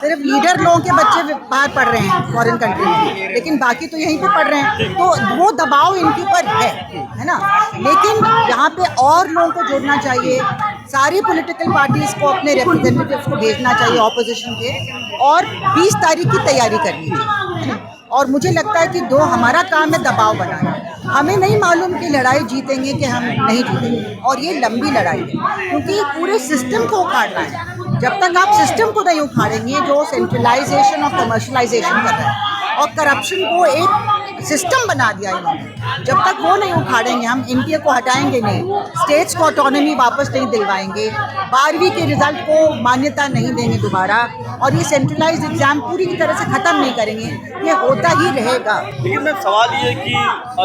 सिर्फ लीडर लोगों के बच्चे बाहर पढ़ रहे हैं फॉरेन कंट्री में, लेकिन बाकी तो यहीं पे पढ़ रहे हैं, तो वो दबाव इनके ऊपर है ना। लेकिन यहाँ पे और लोगों को जोड़ना चाहिए, सारी पॉलिटिकल पार्टीज को अपने रिप्रेजेंटेटिव्स को भेजना चाहिए ऑपोजिशन के, और 20 तारीख की तैयारी करनी चाहिए, है ना। और मुझे लगता है कि हमारा काम है दबाव बनाना। हमें नहीं मालूम कि लड़ाई जीतेंगे कि हम नहीं जीतेंगे, और ये लंबी लड़ाई है, क्योंकि पूरे सिस्टम को उखाड़ना है। जब तक आप सिस्टम को नहीं उखाड़ेंगे, जो सेंट्रलाइजेशन और कमर्शलाइजेशन कर रहा है और करप्शन को एक सिस्टम बना दिया इन्होंने, जब तक वो नहीं उखाड़ेंगे, हम इंडिया को हटाएंगे नहीं, स्टेट्स को ऑटोनॉमी वापस नहीं दिलवाएंगे, 12वीं के रिजल्ट को मान्यता नहीं देंगे दोबारा, और ये सेंट्रलाइज्ड एग्जाम पूरी तरह से खत्म नहीं करेंगे, ये होता ही रहेगा। लेकिन मैम सवाल ये कि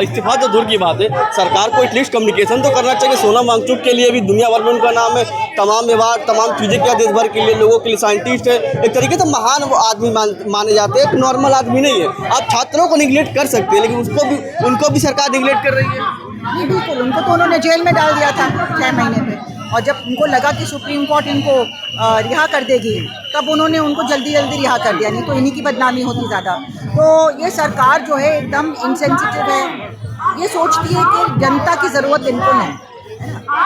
इस्तीफा तो दूर की बात है, सरकार को एटलीस्ट कम्युनिकेशन तो करना चाहिए। सोनम वांगचुक के लिए भी दुनिया भर में उनका नाम है, तमाम व्यवहार तमाम चीज़ें किया देश भर के लिए, लोगों के लिए साइंटिस्ट है, एक तरीके से महान आदमी माने जाते हैं, एक नॉर्मल आदमी नहीं है। आप छात्रों को निगलेक्ट कर सकते हैं, लेकिन उनको भी सरकार निगलेक्ट कर रही है। नहीं, बिल्कुल, उनको तो उन्होंने जेल में डाल दिया था 6 महीने पे, और जब उनको लगा कि सुप्रीम कोर्ट इनको रिहा कर देगी, तब उन्होंने उनको जल्दी जल्दी रिहा कर दिया, नहीं तो इन्हीं की बदनामी होती ज़्यादा। तो ये सरकार जो है एकदम इनसेंसिटिव है, ये सोचती है कि जनता की ज़रूरत इनको नहीं,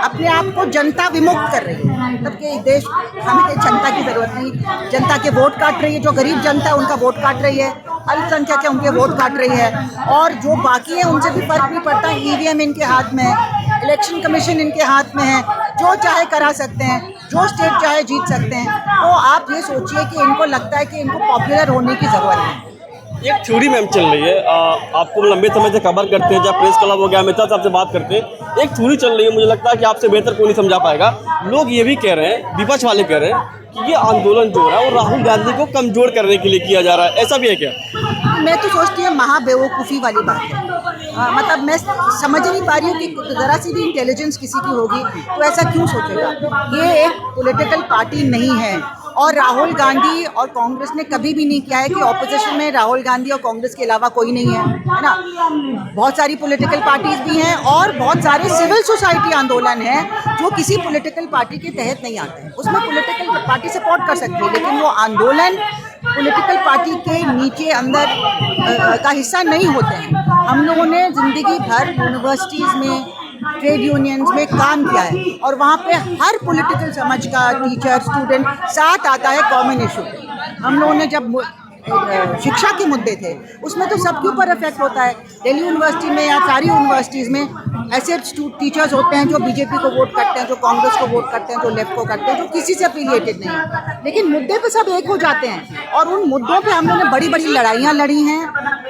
अपने आप को जनता विमुक्त कर रही है, मतलब कि देश हमें जनता की ज़रूरत नहीं, जनता के वोट काट रही है, जो गरीब जनता है उनका वोट काट रही है, अल्पसंख्यक है उनके वोट काट रही है, और जो बाकी है उनसे भी फर्क नहीं पड़ता। ईवीएम इनके हाथ में है, इलेक्शन कमीशन इनके हाथ में है, जो चाहे करा सकते हैं, जो स्टेट चाहे जीत सकते हैं। तो आप ये सोचिए कि इनको लगता है कि इनको पॉपुलर होने की ज़रूरत है। एक थ्योरी मैम चल रही है, आपको लंबे समय से खबर करते हैं, जब प्रेस क्लब हो गया, अमित साहब से बात करते हैं, एक थ्योरी चल रही है, मुझे लगता है कि आपसे बेहतर कोई नहीं समझा पाएगा। लोग ये भी कह रहे हैं, विपक्ष वाले कह रहे हैं कि ये आंदोलन जो है वो राहुल गांधी को कमज़ोर करने के लिए किया जा रहा है, ऐसा भी है क्या? मैं तो सोचती हूँ महा बेवकूफ़ी वाली बात है। मतलब मैं समझ नहीं पा रही हूँ कि ज़रा सी भी इंटेलिजेंस किसी की होगी तो ऐसा क्यों सोचेगा। ये एक पॉलिटिकल पार्टी नहीं है, और राहुल गांधी और कांग्रेस ने कभी भी नहीं किया है कि ऑपोजिशन में राहुल गांधी और कांग्रेस के अलावा कोई नहीं है ना। बहुत सारी पॉलिटिकल पार्टीज भी हैं, और बहुत सारे सिविल सोसाइटी आंदोलन हैं जो किसी पॉलिटिकल पार्टी के तहत नहीं आते हैं, उसमें पॉलिटिकल पार्टी सपोर्ट कर सकती है, लेकिन वो आंदोलन पॉलिटिकल पार्टी के नीचे अंदर का हिस्सा नहीं होते हैं। हम लोगों ने ज़िंदगी भर यूनिवर्सिटीज़ में, ट्रेड यूनियंस में काम किया है, और वहाँ पे हर पॉलिटिकल समझ का टीचर स्टूडेंट साथ आता है कॉमन इशू पे। हम लोगों ने जब शिक्षा के मुद्दे थे उसमें तो सबके ऊपर इफेक्ट होता है। दिल्ली यूनिवर्सिटी में या सारी यूनिवर्सिटीज़ में ऐसे टीचर्स होते हैं जो बीजेपी को वोट करते हैं, जो कांग्रेस को वोट करते हैं, जो लेफ्ट को करते हैं, जो किसी से एफिलिएटेड नहीं है, लेकिन मुद्दे पे सब एक हो जाते हैं, और उन मुद्दों पे हम लोगों ने बड़ी बड़ी लड़ाइयाँ लड़ी हैं,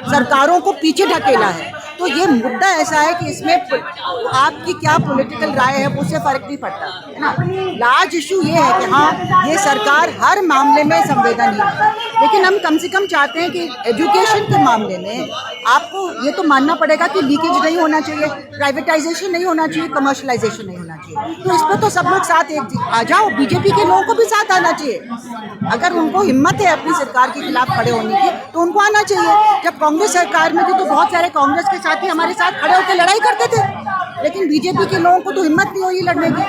सरकारों को पीछे ढकेला है। तो ये मुद्दा ऐसा है कि इसमें आपकी क्या पॉलिटिकल राय है उससे फ़र्क नहीं पड़ता, है ना। लार्ज इशू ये है कि हाँ, ये सरकार हर मामले में संवेदनहीन है, लेकिन हम कम से कम चाहते हैं कि एजुकेशन के मामले में आपको ये तो मानना पड़ेगा कि लीकेज नहीं होना चाहिए, प्राइवेटाइजेशन नहीं होना चाहिए, कमर्शलाइजेशन नहीं होना चाहिए। तो इस पर तो सब लोग साथ एक आ जाओ, बीजेपी के लोगों को भी साथ आना चाहिए। अगर उनको हिम्मत है अपनी सरकार के खिलाफ खड़े होने की तो उनको आना चाहिए। जब कांग्रेस सरकार में थी तो बहुत सारे कांग्रेस के साथी हमारे साथ खड़े होकर लड़ाई करते थे, लेकिन बीजेपी के लोगों को तो हिम्मत नहीं हुई लड़ने की।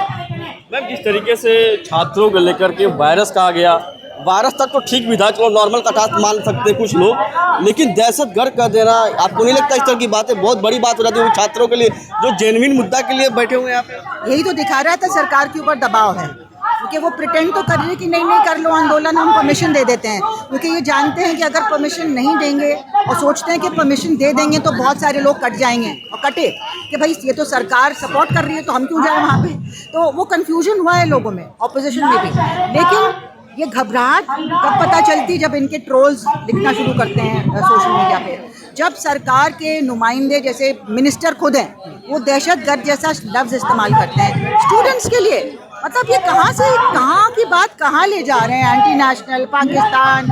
मैम जिस तरीके से छात्रों को लेकर के वायरस कहा गया, वायरस तक तो ठीक भी था, चलो नॉर्मल कटात मान सकते कुछ लोग, लेकिन दहशतगर्द कर देना, आपको नहीं लगता इस तरह की बातें बहुत बड़ी बात हो जाती है छात्रों के लिए जो जेन्युइन मुद्दा के लिए बैठे हुए हैं यहाँ पे? यही तो दिखा रहा था सरकार के ऊपर दबाव है, क्योंकि वो प्रिटेंड तो कर रही है कि नहीं कर लो आंदोलन, हम परमिशन दे देते हैं, क्योंकि ये जानते हैं कि अगर परमिशन नहीं देंगे और सोचते हैं कि परमिशन दे देंगे तो बहुत सारे लोग कट जाएंगे, और कटे कि भाई ये तो सरकार सपोर्ट कर रही है तो हम क्यों जाए वहाँ पे। तो वो कन्फ्यूजन हुआ है लोगों में, ऑपोजिशन में भी। लेकिन ये घबराहट कब पता चलती, जब इनके ट्रोल्स लिखना शुरू करते हैं सोशल मीडिया पे, जब सरकार के नुमाइंदे जैसे मिनिस्टर खुद हैं वो दहशतगर्द जैसा लफ्ज़ इस्तेमाल करते हैं स्टूडेंट्स के लिए। मतलब ये कहाँ से कहाँ की बात कहाँ ले जा रहे हैं। एंटी नेशनल पाकिस्तान,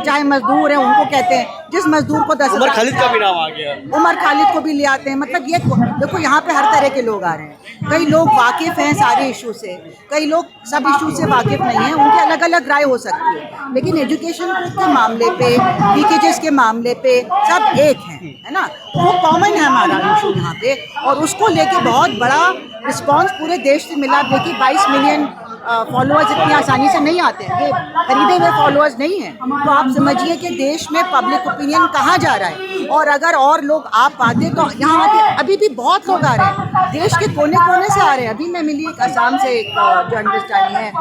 चाहे मजदूर हैं उनको कहते हैं, जिस मजदूर को 10 उमर खालिद का भी नाम आ गया, उमर खालिद को भी ले आते हैं। मतलब ये देखो यहाँ पे हर तरह के लोग आ रहे हैं, कई लोग वाकिफ़ हैं सारे इशू से, कई लोग सब इशू से वाकिफ़ नहीं हैं, उनकी अलग अलग राय हो सकती है, लेकिन एजुकेशन के मामले पे, लीकेजेस के मामले पे सब एक हैं, है ना। वो कॉमन है हमारा इशू यहाँ पे, और उसको लेके बहुत बड़ा रिस्पांस पूरे देश से मिला। देखिए 22 मिलियन फॉलोअर्स इतनी आसानी से नहीं आते हैं, ये खरीदे हुए फॉलोअर्स नहीं हैं। तो आप समझिए कि देश में पब्लिक ओपिनियन कहाँ जा रहा है। और अगर और लोग आ पाते तो यहाँ आके अभी भी बहुत लोग आ रहे हैं, देश के कोने कोने से आ रहे हैं। अभी मैं मिली एक असम से एक जर्नलिस्ट आई है,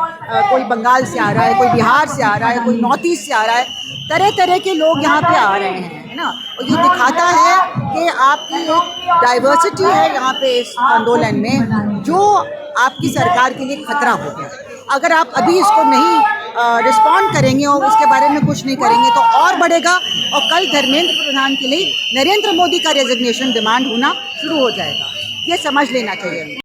कोई बंगाल से आ रहा है, कोई बिहार से आ रहा है, कोई नॉर्थ ईस्ट से आ रहा है, तरह तरह के लोग यहाँ पे आ रहे हैं, है ना। और ये दिखाता है कि आपकी एक डाइवर्सिटी है यहाँ पे इस आंदोलन में, जो आपकी सरकार के लिए खतरा हो गया। अगर आप अभी इसको नहीं रिस्पॉन्ड करेंगे और इसके बारे में कुछ नहीं करेंगे तो और बढ़ेगा, और कल धर्मेंद्र प्रधान के लिए नरेंद्र मोदी का रेजिग्नेशन डिमांड होना शुरू हो जाएगा। ये समझ लेना चाहिए।